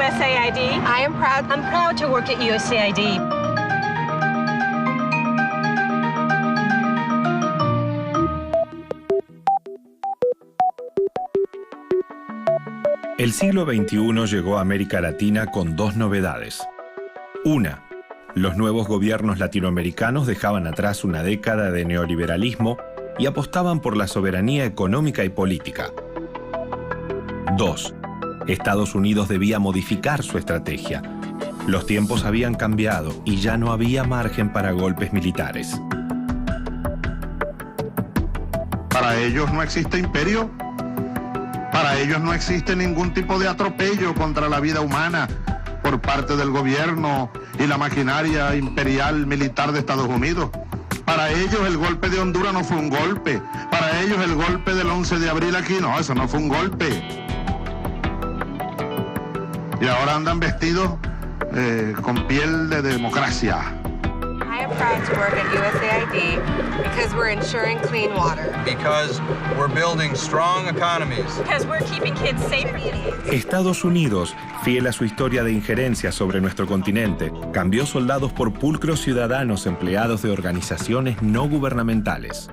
USAID. I am proud. I'm proud to work at USAID. El siglo XXI llegó a América Latina con dos novedades. Una, los nuevos gobiernos latinoamericanos dejaban atrás una década de neoliberalismo y apostaban por la soberanía económica y política. Dos, Estados Unidos debía modificar su estrategia. Los tiempos habían cambiado y ya no había margen para golpes militares. Para ellos no existe imperio. Para ellos no existe ningún tipo de atropello contra la vida humana por parte del gobierno y la maquinaria imperial militar de Estados Unidos. Para ellos el golpe de Honduras no fue un golpe. Para ellos el golpe del 11 de abril aquí, no, eso no fue un golpe. Y ahora andan vestidos con piel de democracia. I am proud to work at USAID because we're ensuring clean water. Because we're building strong economies. Because we're keeping kids safe. Estados Unidos, fiel a su historia de injerencia sobre nuestro continente, cambió soldados por pulcros ciudadanos empleados de organizaciones no gubernamentales.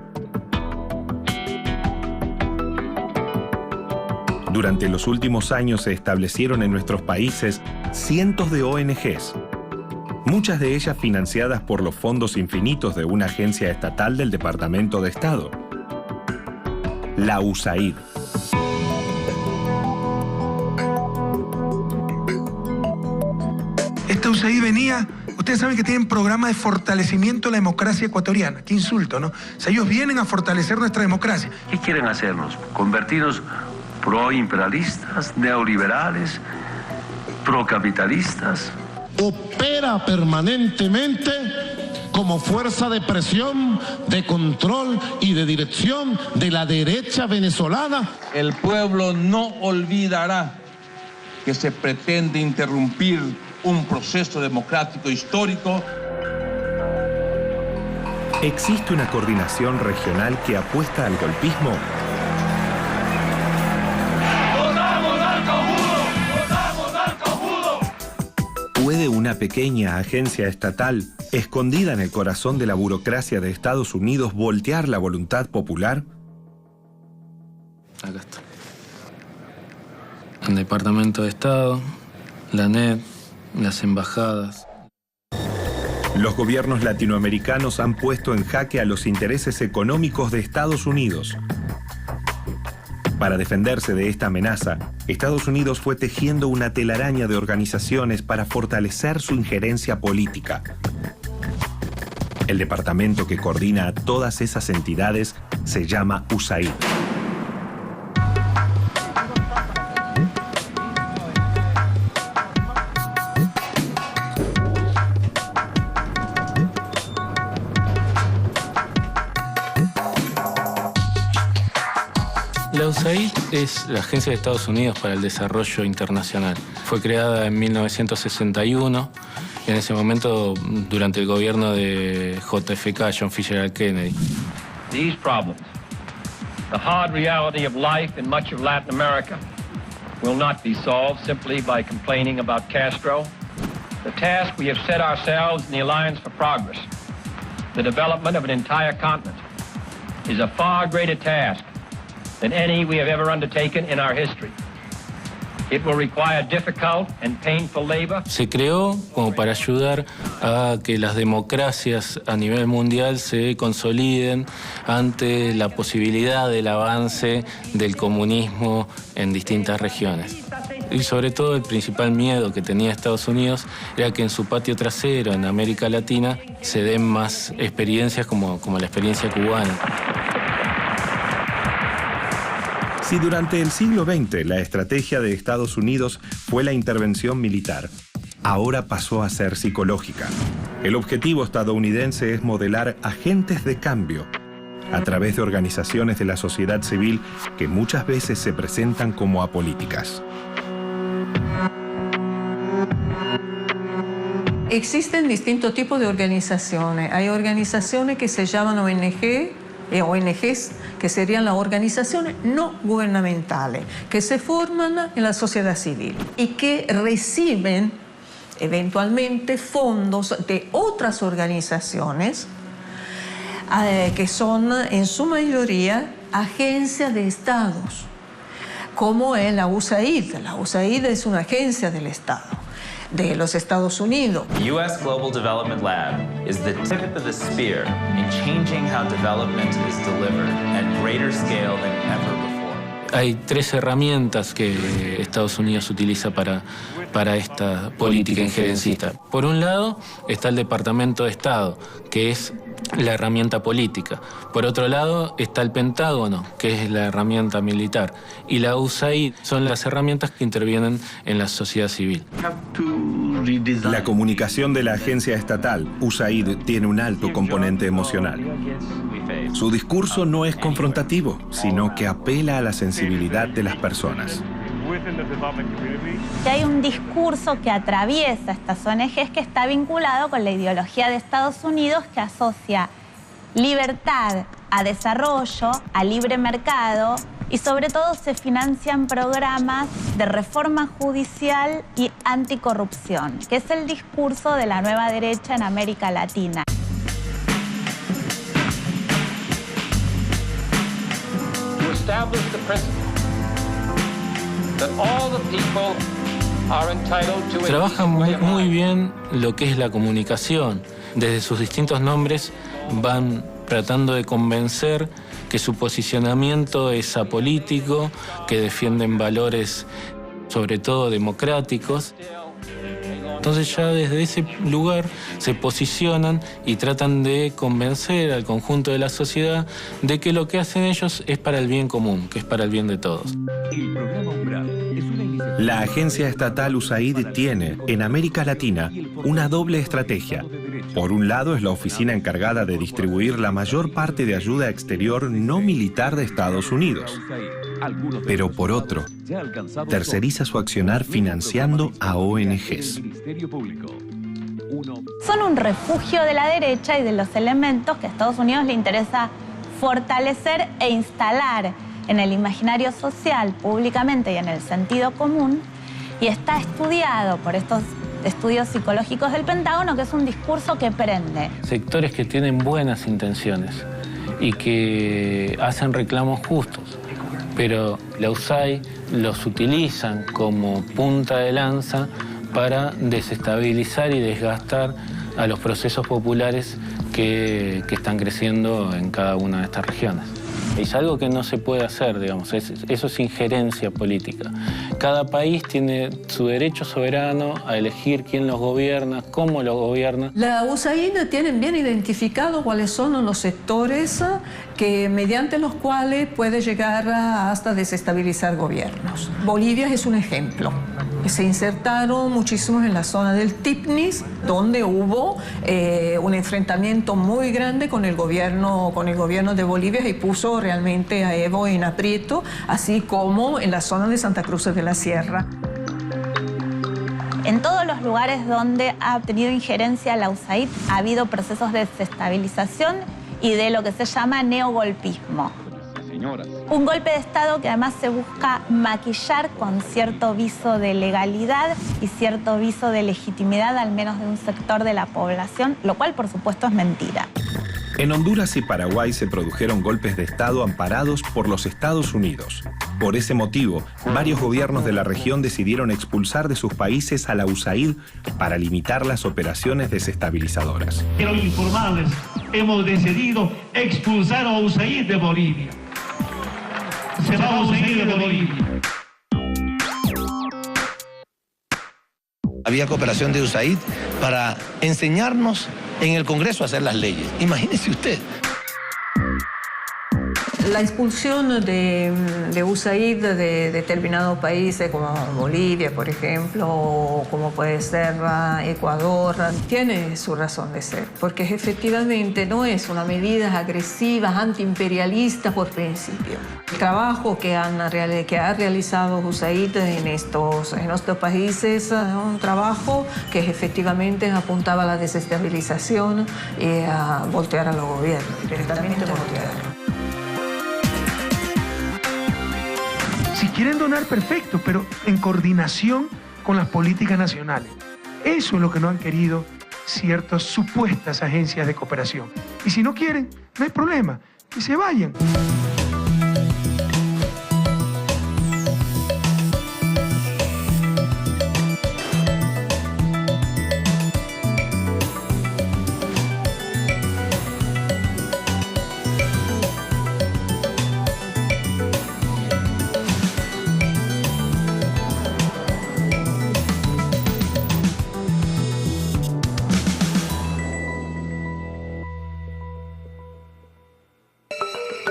Durante los últimos años se establecieron en nuestros países cientos de ONGs, muchas de ellas financiadas por los fondos infinitos de una agencia estatal del Departamento de Estado, la USAID. Esta USAID venía, ustedes saben que tienen programa de fortalecimiento de la democracia ecuatoriana. Qué insulto, ¿no? O sea, ellos vienen a fortalecer nuestra democracia. ¿Qué quieren hacernos? ¿Convertirnos proimperialistas, neoliberales, procapitalistas? Opera permanentemente como fuerza de presión, de control y de dirección de la derecha venezolana. El pueblo no olvidará que se pretende interrumpir un proceso democrático histórico. ¿Existe una coordinación regional que apuesta al golpismo? ¿Puede una pequeña agencia estatal, escondida en el corazón de la burocracia de Estados Unidos, voltear la voluntad popular? Acá está. El Departamento de Estado, la NED, las embajadas. Los gobiernos latinoamericanos han puesto en jaque a los intereses económicos de Estados Unidos. Para defenderse de esta amenaza, Estados Unidos fue tejiendo una telaraña de organizaciones para fortalecer su injerencia política. El departamento que coordina a todas esas entidades se llama USAID. La USAID es la Agencia de Estados Unidos para el Desarrollo Internacional. Fue creada en 1961, en ese momento durante el gobierno de JFK, John Fitzgerald Kennedy. These problems, the hard reality of life in much of Latin America, will not be solved simply by complaining about Castro. The task we have set ourselves in the Alliance for Progress, the development of an entire continent, is a far greater task than any we have ever undertaken in our history. It will require difficult and painful labor. Se creó como para ayudar a que las democracias a nivel mundial se consoliden ante la posibilidad del avance del comunismo en distintas regiones. Y sobre todo el principal miedo que tenía Estados Unidos era que en su patio trasero, en América Latina, se den más experiencias como la experiencia cubana. Si durante el siglo XX la estrategia de Estados Unidos fue la intervención militar, ahora pasó a ser psicológica. El objetivo estadounidense es modelar agentes de cambio a través de organizaciones de la sociedad civil que muchas veces se presentan como apolíticas. Existen distintos tipos de organizaciones. Hay organizaciones que se llaman ONG, ONGs, que serían las organizaciones no gubernamentales, que se forman en la sociedad civil y que reciben eventualmente fondos de otras organizaciones que son en su mayoría agencias de estados, como es la USAID. La USAID es una agencia del Estado, de los Estados Unidos. The U.S. Global Development Lab is the tip of the spear in changing how development is delivered at greater scale than ever before. Hay 3 herramientas que Estados Unidos utiliza para esta política injerencista. Por un lado está el Departamento de Estado, que es la herramienta política. Por otro lado está el Pentágono, que es la herramienta militar. Y la USAID son las herramientas que intervienen en la sociedad civil. La comunicación de la agencia estatal, USAID, tiene un alto componente emocional. Su discurso no es confrontativo, sino que apela a la sensibilidad de las personas. Que hay un discurso que atraviesa estas ONGs que está vinculado con la ideología de Estados Unidos, que asocia libertad a desarrollo, a libre mercado, y sobre todo se financian programas de reforma judicial y anticorrupción, que es el discurso de la nueva derecha en América Latina. Trabajan muy bien lo que es la comunicación. Desde sus distintos nombres van tratando de convencer que su posicionamiento es apolítico, que defienden valores sobre todo democráticos. Entonces ya desde ese lugar se posicionan y tratan de convencer al conjunto de la sociedad de que lo que hacen ellos es para el bien común, que es para el bien de todos. La agencia estatal USAID tiene, en América Latina, una doble estrategia. Por un lado es la oficina encargada de distribuir la mayor parte de ayuda exterior no militar de Estados Unidos. Pero por otro, terceriza su accionar financiando a ONGs. Son un refugio de la derecha y de los elementos que a Estados Unidos le interesa fortalecer e instalar en el imaginario social, públicamente y en el sentido común, y está estudiado por estos estudios psicológicos del Pentágono, que es un discurso que prende. Sectores que tienen buenas intenciones y que hacen reclamos justos, pero la USAID los utilizan como punta de lanza para desestabilizar y desgastar a los procesos populares que están creciendo en cada una de estas regiones. Es algo que no se puede hacer, digamos, eso es injerencia política. Cada país tiene su derecho soberano a elegir quién los gobierna, cómo los gobierna. La USAID tiene bien identificado cuáles son los sectores que, mediante los cuales puede llegar hasta desestabilizar gobiernos. Bolivia es un ejemplo. Se insertaron muchísimos en la zona del Tipnis, donde hubo un enfrentamiento muy grande con el gobierno de Bolivia y puso realmente a Evo en aprieto, así como en la zona de Santa Cruz de la Sierra. En todos los lugares donde ha tenido injerencia la USAID ha habido procesos de desestabilización y de lo que se llama neogolpismo. Un golpe de Estado que además se busca maquillar con cierto viso de legalidad y cierto viso de legitimidad, al menos de un sector de la población, lo cual por supuesto es mentira. En Honduras y Paraguay se produjeron golpes de Estado amparados por los Estados Unidos. Por ese motivo, varios gobiernos de la región decidieron expulsar de sus países a la USAID para limitar las operaciones desestabilizadoras. Quiero informarles, hemos decidido expulsar a USAID de Bolivia. Se va a USAID de Bolivia. Había cooperación de USAID para enseñarnos en el Congreso a hacer las leyes. Imagínese usted. La expulsión de USAID de determinados países como Bolivia, por ejemplo, o como puede ser Ecuador, tiene su razón de ser, porque efectivamente no es una medida agresiva, antiimperialista por principio. El trabajo que ha realizado USAID en estos países es un trabajo que efectivamente apuntaba a la desestabilización y a voltear a los gobiernos, directamente voltear. Si quieren donar, perfecto, pero en coordinación con las políticas nacionales. Eso es lo que no han querido ciertas supuestas agencias de cooperación. Y si no quieren, no hay problema, que se vayan.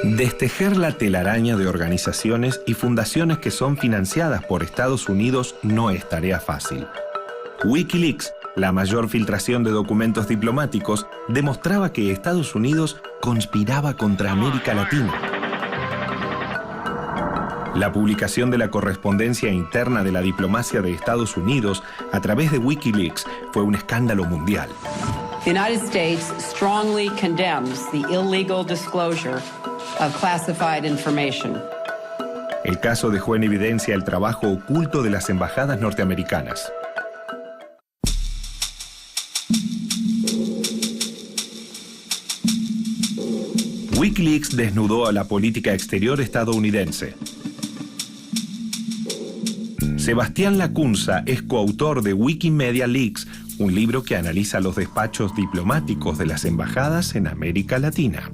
Destejer la telaraña de organizaciones y fundaciones que son financiadas por Estados Unidos no es tarea fácil. Wikileaks, la mayor filtración de documentos diplomáticos, demostraba que Estados Unidos conspiraba contra América Latina. La publicación de la correspondencia interna de la diplomacia de Estados Unidos a través de Wikileaks fue un escándalo mundial. The United States strongly condemns the illegal disclosure of classified information. El caso dejó en evidencia el trabajo oculto de las embajadas norteamericanas. Wikileaks desnudó a la política exterior estadounidense. Sebastián Lacunza es coautor de Wikimedia Leaks, un libro que analiza los despachos diplomáticos de las embajadas en América Latina.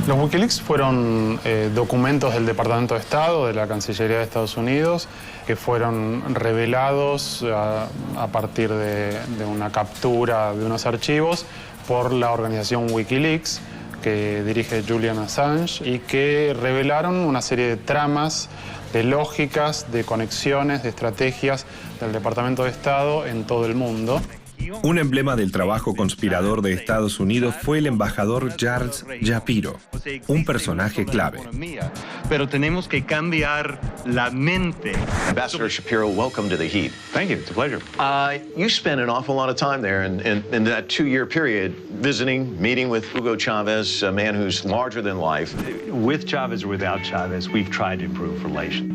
Los Wikileaks fueron documentos del Departamento de Estado, de la Cancillería de Estados Unidos, que fueron revelados a partir de una captura de unos archivos por la organización Wikileaks, que dirige Julian Assange, y que revelaron una serie de tramas, de lógicas, de conexiones, de estrategias del Departamento de Estado en todo el mundo. Un emblema del trabajo conspirador de Estados Unidos fue el embajador Charles Shapiro, un personaje clave. Pero tenemos que cambiar la mente. Ambassador Shapiro, welcome to the heat. Thank you. It's a pleasure. You spent an awful lot of time there in that 2-year period visiting, meeting with Hugo Chavez, a man who's larger than life. With Chavez or without Chavez, we've tried to improve relations.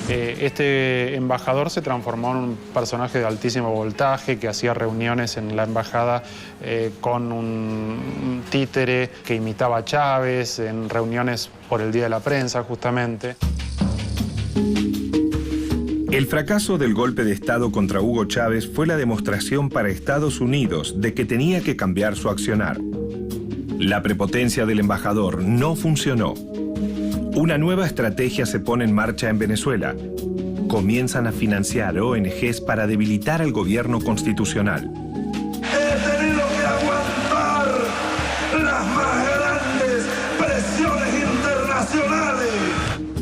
Este embajador se transformó en un personaje de altísimo voltaje que hacía reuniones en la embajada con un títere que imitaba a Chávez, en reuniones por el Día de la Prensa, justamente. El fracaso del golpe de Estado contra Hugo Chávez fue la demostración para Estados Unidos de que tenía que cambiar su accionar. La prepotencia del embajador no funcionó. Una nueva estrategia se pone en marcha en Venezuela. Comienzan a financiar ONGs para debilitar al gobierno constitucional. He tenido que aguantar las más grandes presiones internacionales.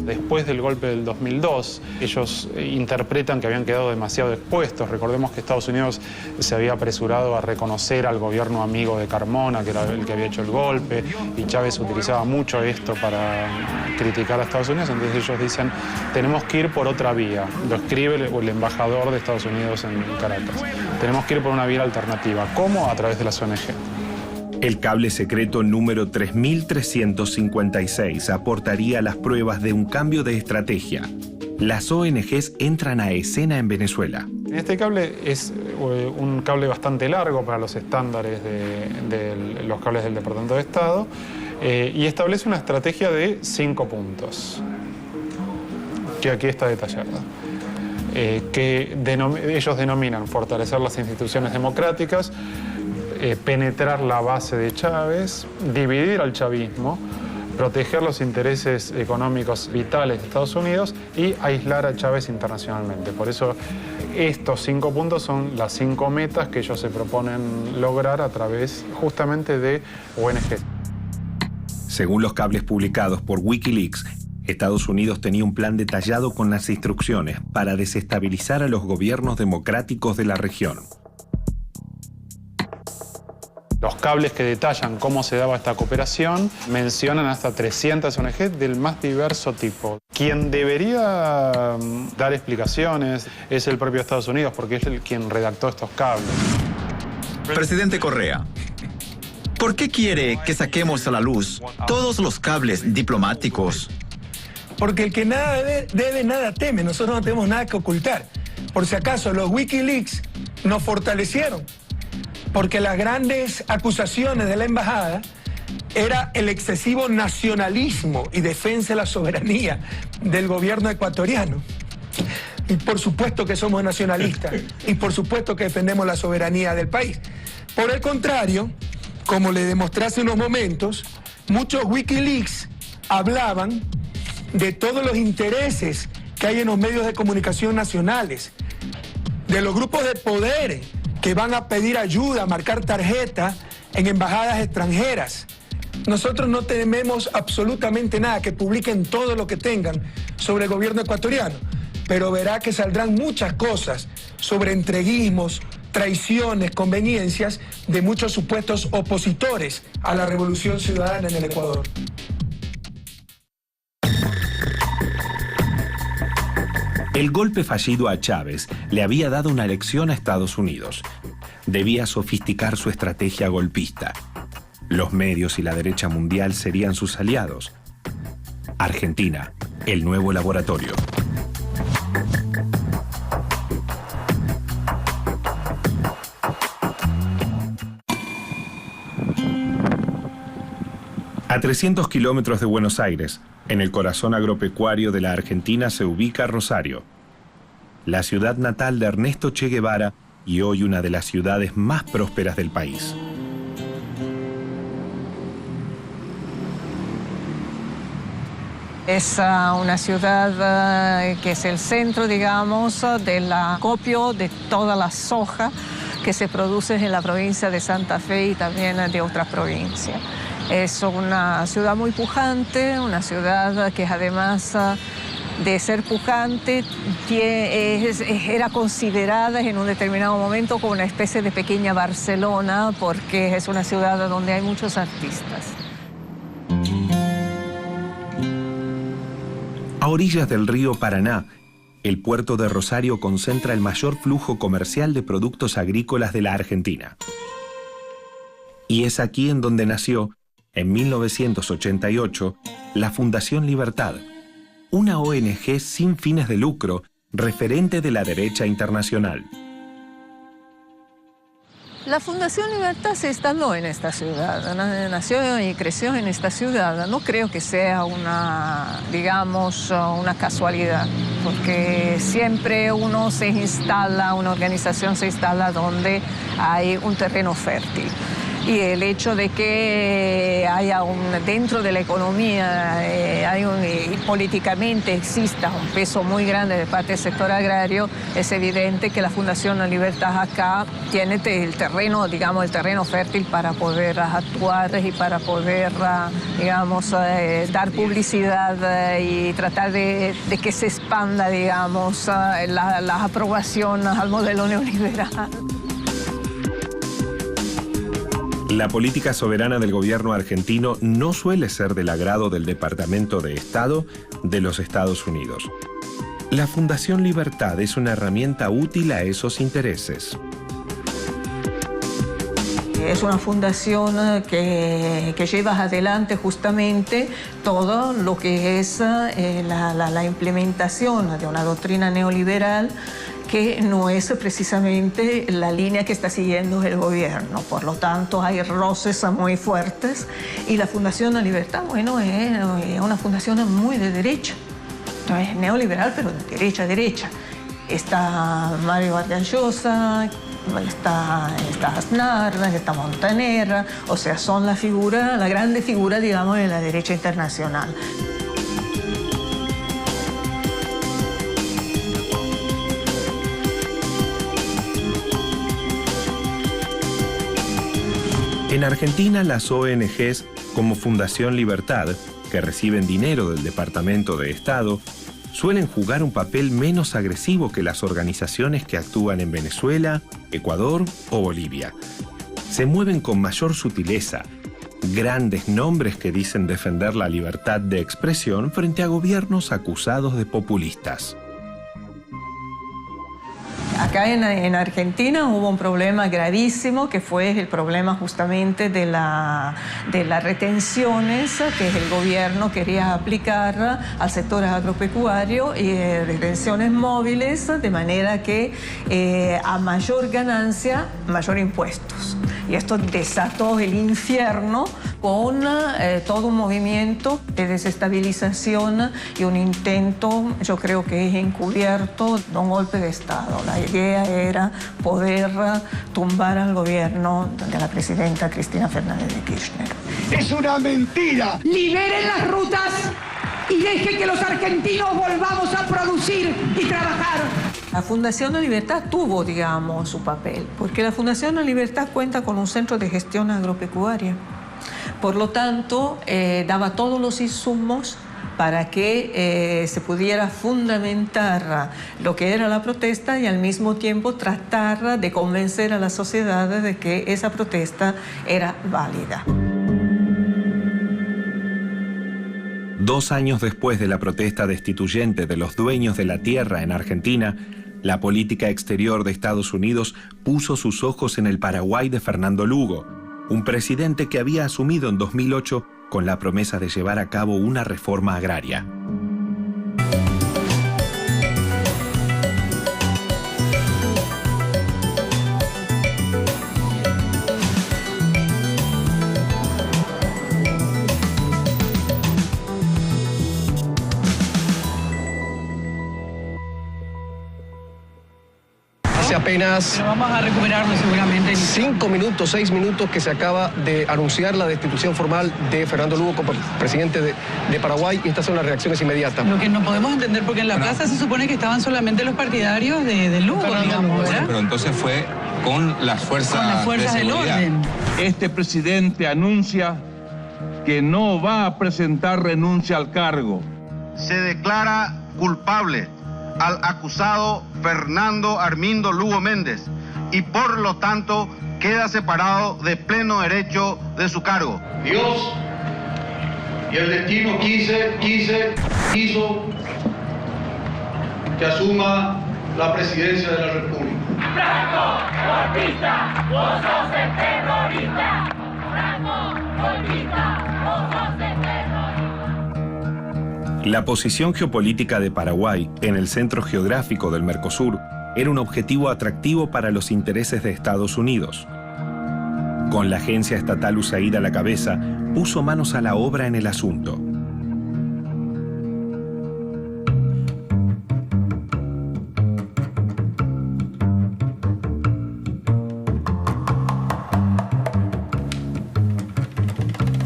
Después del golpe del 2002, ellos interpretan que habían quedado demasiado expuestos. Recordemos que Estados Unidos se había apresurado a reconocer al gobierno amigo de Carmona, que era el que había hecho el golpe, y Chávez utilizaba mucho esto para criticar a Estados Unidos. Entonces ellos dicen, tenemos que ir por otra vía. Lo escribe el embajador de Estados Unidos en Caracas. Tenemos que ir por una vía alternativa. ¿Cómo? A través de las ONG. El cable secreto número 3356 aportaría las pruebas de un cambio de estrategia. Las ONGs entran a escena en Venezuela. Este cable es un cable bastante largo para los estándares de los cables del Departamento de Estado y establece una estrategia de 5 puntos, que aquí está detallada. Que ellos denominan fortalecer las instituciones democráticas, penetrar la base de Chávez, dividir al chavismo, proteger los intereses económicos vitales de Estados Unidos y aislar a Chávez internacionalmente. Por eso estos 5 puntos son las 5 metas que ellos se proponen lograr a través justamente de ONG. Según los cables publicados por Wikileaks, Estados Unidos tenía un plan detallado con las instrucciones para desestabilizar a los gobiernos democráticos de la región. Los cables que detallan cómo se daba esta cooperación mencionan hasta 300 ONG del más diverso tipo. Quien debería dar explicaciones es el propio Estados Unidos, porque es quien redactó estos cables. Presidente Correa, ¿por qué quiere que saquemos a la luz todos los cables diplomáticos Porque el que nada debe, nada teme. Nosotros no tenemos nada que ocultar. Por si acaso, los Wikileaks nos fortalecieron. Porque las grandes acusaciones de la embajada era el excesivo nacionalismo y defensa de la soberanía del gobierno ecuatoriano. Y por supuesto que somos nacionalistas y por supuesto que defendemos la soberanía del país. Por el contrario, como le demostré hace unos momentos, muchos Wikileaks hablaban de todos los intereses que hay en los medios de comunicación nacionales, de los grupos de poder que van a pedir ayuda, a marcar tarjeta en embajadas extranjeras. Nosotros no tememos absolutamente nada, que publiquen todo lo que tengan sobre el gobierno ecuatoriano, pero verá que saldrán muchas cosas sobre entreguismos, traiciones, conveniencias de muchos supuestos opositores a la revolución ciudadana en el Ecuador. El golpe fallido a Chávez le había dado una lección a Estados Unidos. Debía sofisticar su estrategia golpista. Los medios y la derecha mundial serían sus aliados. Argentina, el nuevo laboratorio. A 300 kilómetros de Buenos Aires, en el corazón agropecuario de la Argentina, se ubica Rosario, la ciudad natal de Ernesto Che Guevara y hoy una de las ciudades más prósperas del país. Es una ciudad que es el centro, digamos, del acopio de toda la soja que se produce en la provincia de Santa Fe y también de otras provincias. Es una ciudad muy pujante, una ciudad que además de ser pujante era considerada en un determinado momento como una especie de pequeña Barcelona, porque es una ciudad donde hay muchos artistas. A orillas del río Paraná, el puerto de Rosario concentra el mayor flujo comercial de productos agrícolas de la Argentina. Y es aquí en donde nació, en 1988, la Fundación Libertad, una ONG sin fines de lucro, referente de la derecha internacional. La Fundación Libertad se instaló en esta ciudad, nació y creció en esta ciudad. No creo que sea una casualidad, porque siempre una organización se instala donde hay un terreno fértil. Y el hecho de que haya dentro de la economía y políticamente exista un peso muy grande de parte del sector agrario, es evidente que la Fundación Libertad acá tiene el terreno fértil para poder actuar y para poder, dar publicidad y tratar de que se expanda, la aprobación al modelo neoliberal. La política soberana del gobierno argentino no suele ser del agrado del Departamento de Estado de los Estados Unidos. La Fundación Libertad es una herramienta útil a esos intereses. Es una fundación que lleva adelante justamente todo lo que es la implementación de una doctrina neoliberal que no es precisamente la línea que está siguiendo el gobierno. Por lo tanto, hay roces muy fuertes y la Fundación Libertad, es una fundación muy de derecha. No es neoliberal, pero de derecha. Está Mario Vargas Llosa, está Aznar, está Montaner, o sea, son la grande figura, de la derecha internacional. En Argentina, las ONGs como Fundación Libertad, que reciben dinero del Departamento de Estado, suelen jugar un papel menos agresivo que las organizaciones que actúan en Venezuela, Ecuador o Bolivia. Se mueven con mayor sutileza, grandes nombres que dicen defender la libertad de expresión frente a gobiernos acusados de populistas. Acá Acá en Argentina hubo un problema gravísimo que fue el problema justamente de las retenciones que el gobierno quería aplicar al sector agropecuario, y retenciones móviles, de manera que a mayor ganancia, mayor impuestos. Y esto desató el infierno con todo un movimiento de desestabilización y un intento, yo creo que es encubierto, de un golpe de Estado. La idea era poder tumbar al gobierno de la presidenta Cristina Fernández de Kirchner. ¡Es una mentira! Liberen las rutas y dejen que los argentinos volvamos a producir y trabajar. La Fundación La Libertad tuvo, digamos, su papel, porque la Fundación La Libertad cuenta con un centro de gestión agropecuaria. Por lo tanto, daba todos los insumos para que se pudiera fundamentar lo que era la protesta y al mismo tiempo tratar de convencer a la sociedad de que esa protesta era válida. 2 años después de la protesta destituyente de los dueños de la tierra en Argentina, la política exterior de Estados Unidos puso sus ojos en el Paraguay de Fernando Lugo, un presidente que había asumido en 2008 con la promesa de llevar a cabo una reforma agraria. Hace apenas Pero vamos a recuperarlo seguramente. 5 minutos, 6 minutos que se acaba de anunciar la destitución formal de Fernando Lugo como presidente de Paraguay, y estas son las reacciones inmediatas. Lo que no podemos entender, porque en la plaza se supone que estaban solamente los partidarios de Lugo, digamos, ¿verdad? Pero entonces fue con las fuerzas del orden. Este presidente anuncia que no va a presentar renuncia al cargo. Se declara culpable al acusado Fernando Armindo Lugo Méndez y por lo tanto queda separado de pleno derecho de su cargo. Dios y el destino quiso que asuma la presidencia de la República. ¡Franco, golpista! ¡Vos sos el terrorista! ¡Franco, golpista! ¡Vos sos el terrorista! La posición geopolítica de Paraguay en el centro geográfico del Mercosur era un objetivo atractivo para los intereses de Estados Unidos. Con la agencia estatal USAID a la cabeza, puso manos a la obra en el asunto.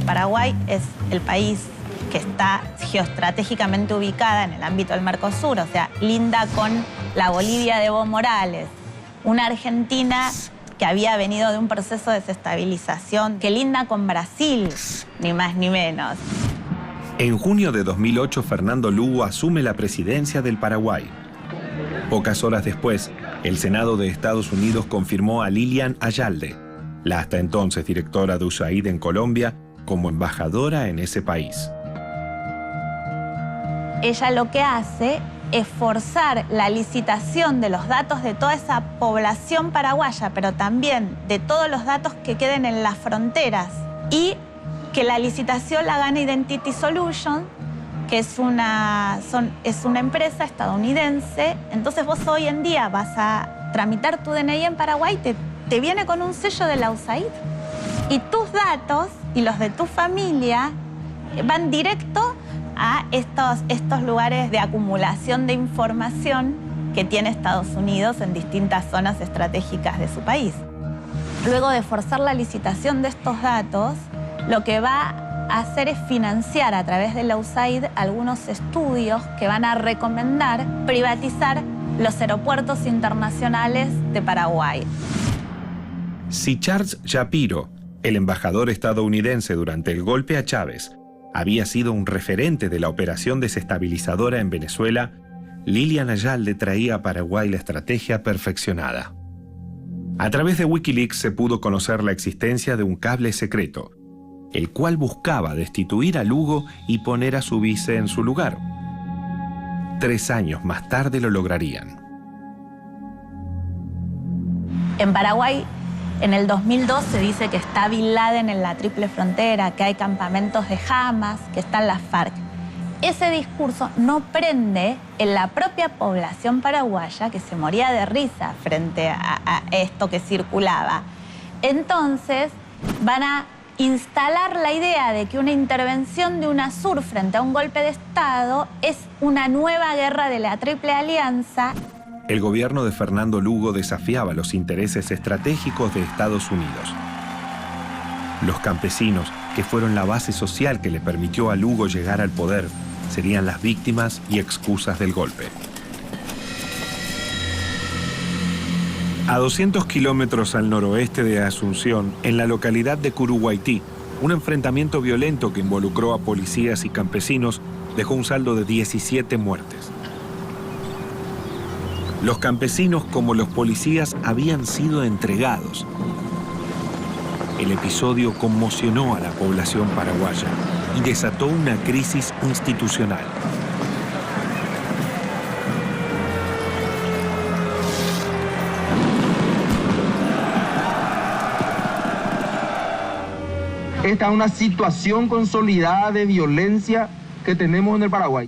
Paraguay es el país que está geoestratégicamente ubicada en el ámbito del Mercosur, o sea, linda con la Bolivia de Evo Morales, una Argentina que había venido de un proceso de desestabilización, que linda con Brasil, ni más ni menos. En junio de 2008, Fernando Lugo asume la presidencia del Paraguay. Pocas horas después, el Senado de Estados Unidos confirmó a Lilian Ayalde, la hasta entonces directora de USAID en Colombia, como embajadora en ese país. Ella lo que hace es forzar la licitación de los datos de toda esa población paraguaya, pero también de todos los datos que queden en las fronteras, y que la licitación la gana Identity Solutions, que es una empresa estadounidense. Entonces vos hoy en día vas a tramitar tu DNI en Paraguay, te viene con un sello de la USAID, y tus datos y los de tu familia van directo a estos lugares de acumulación de información que tiene Estados Unidos en distintas zonas estratégicas de su país. Luego de forzar la licitación de estos datos, lo que va a hacer es financiar a través de la USAID algunos estudios que van a recomendar privatizar los aeropuertos internacionales de Paraguay. Si Charles Shapiro, el embajador estadounidense durante el golpe a Chávez, había sido un referente de la operación desestabilizadora en Venezuela, Lilian Ayalde traía a Paraguay la estrategia perfeccionada. A través de Wikileaks se pudo conocer la existencia de un cable secreto, el cual buscaba destituir a Lugo y poner a su vice en su lugar. 3 años más tarde lo lograrían. En Paraguay, en el 2002 se dice que está Bin Laden en la triple frontera, que hay campamentos de Hamas, que están las FARC. Ese discurso no prende en la propia población paraguaya, que se moría de risa frente a esto que circulaba. Entonces van a instalar la idea de que una intervención de UNASUR frente a un golpe de Estado es una nueva guerra de la Triple Alianza. El gobierno de Fernando Lugo desafiaba los intereses estratégicos de Estados Unidos. Los campesinos, que fueron la base social que le permitió a Lugo llegar al poder, serían las víctimas y excusas del golpe. A 200 kilómetros al noroeste de Asunción, en la localidad de Curuguaití, un enfrentamiento violento que involucró a policías y campesinos dejó un saldo de 17 muertes. Los campesinos, como los policías, habían sido entregados. El episodio conmocionó a la población paraguaya y desató una crisis institucional. Esta es una situación consolidada de violencia que tenemos en el Paraguay.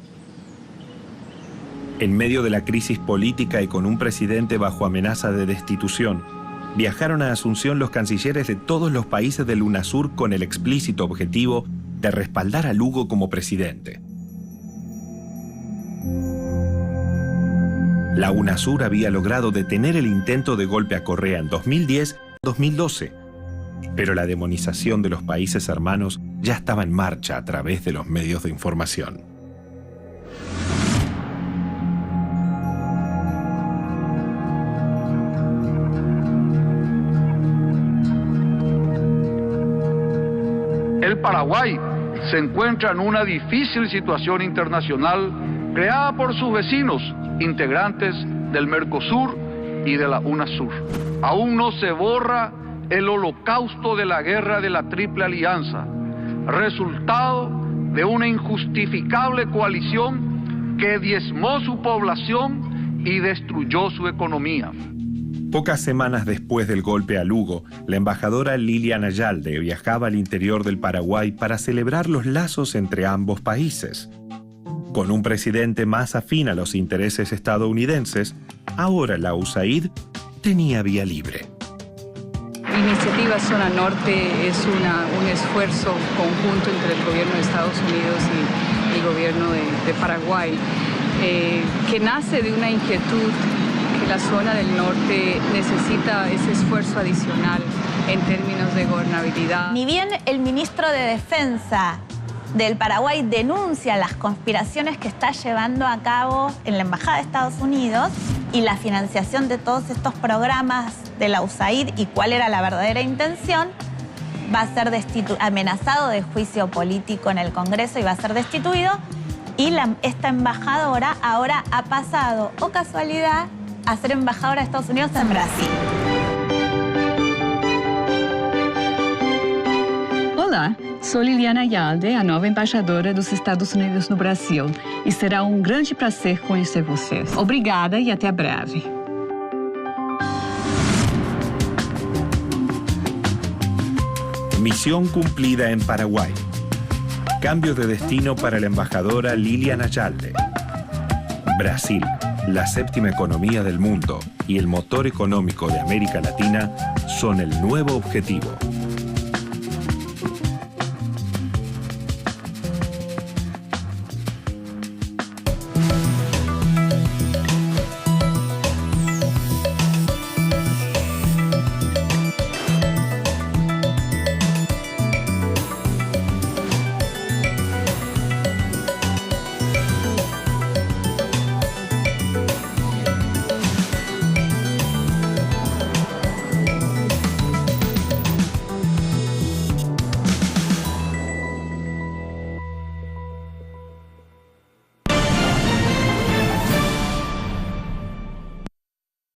En medio de la crisis política y con un presidente bajo amenaza de destitución, viajaron a Asunción los cancilleres de todos los países del UNASUR con el explícito objetivo de respaldar a Lugo como presidente. La UNASUR había logrado detener el intento de golpe a Correa en 2010-2012, pero la demonización de los países hermanos ya estaba en marcha a través de los medios de información. El Paraguay se encuentra en una difícil situación internacional creada por sus vecinos, integrantes del Mercosur y de la UNASUR. Aún no se borra el holocausto de la guerra de la Triple Alianza, resultado de una injustificable coalición que diezmó su población y destruyó su economía. Pocas semanas después del golpe a Lugo, la embajadora Lilian Ayalde viajaba al interior del Paraguay para celebrar los lazos entre ambos países. Con un presidente más afín a los intereses estadounidenses, ahora la USAID tenía vía libre. Iniciativa Zona Norte es un esfuerzo conjunto entre el gobierno de Estados Unidos y el gobierno de Paraguay, que nace de una inquietud que la zona del norte necesita ese esfuerzo adicional en términos de gobernabilidad. Ni bien el ministro de Defensa del Paraguay denuncia las conspiraciones que está llevando a cabo en la Embajada de Estados Unidos y la financiación de todos estos programas de la USAID y cuál era la verdadera intención, va a ser amenazado de juicio político en el Congreso y va a ser destituido. Y esta embajadora ahora ha pasado, o casualidad, a ser embajadora de Estados Unidos en Brasil. Olá, sou Liliana Ayalde, a nova embaixadora dos Estados Unidos no Brasil, e será grande prazer conhecer vocês. Obrigada e até breve. Misión cumplida en Paraguay. Cambio de destino para la embajadora Lilian Ayalde. Brasil, la séptima economía del mundo y el motor económico de América Latina, son el nuevo objetivo.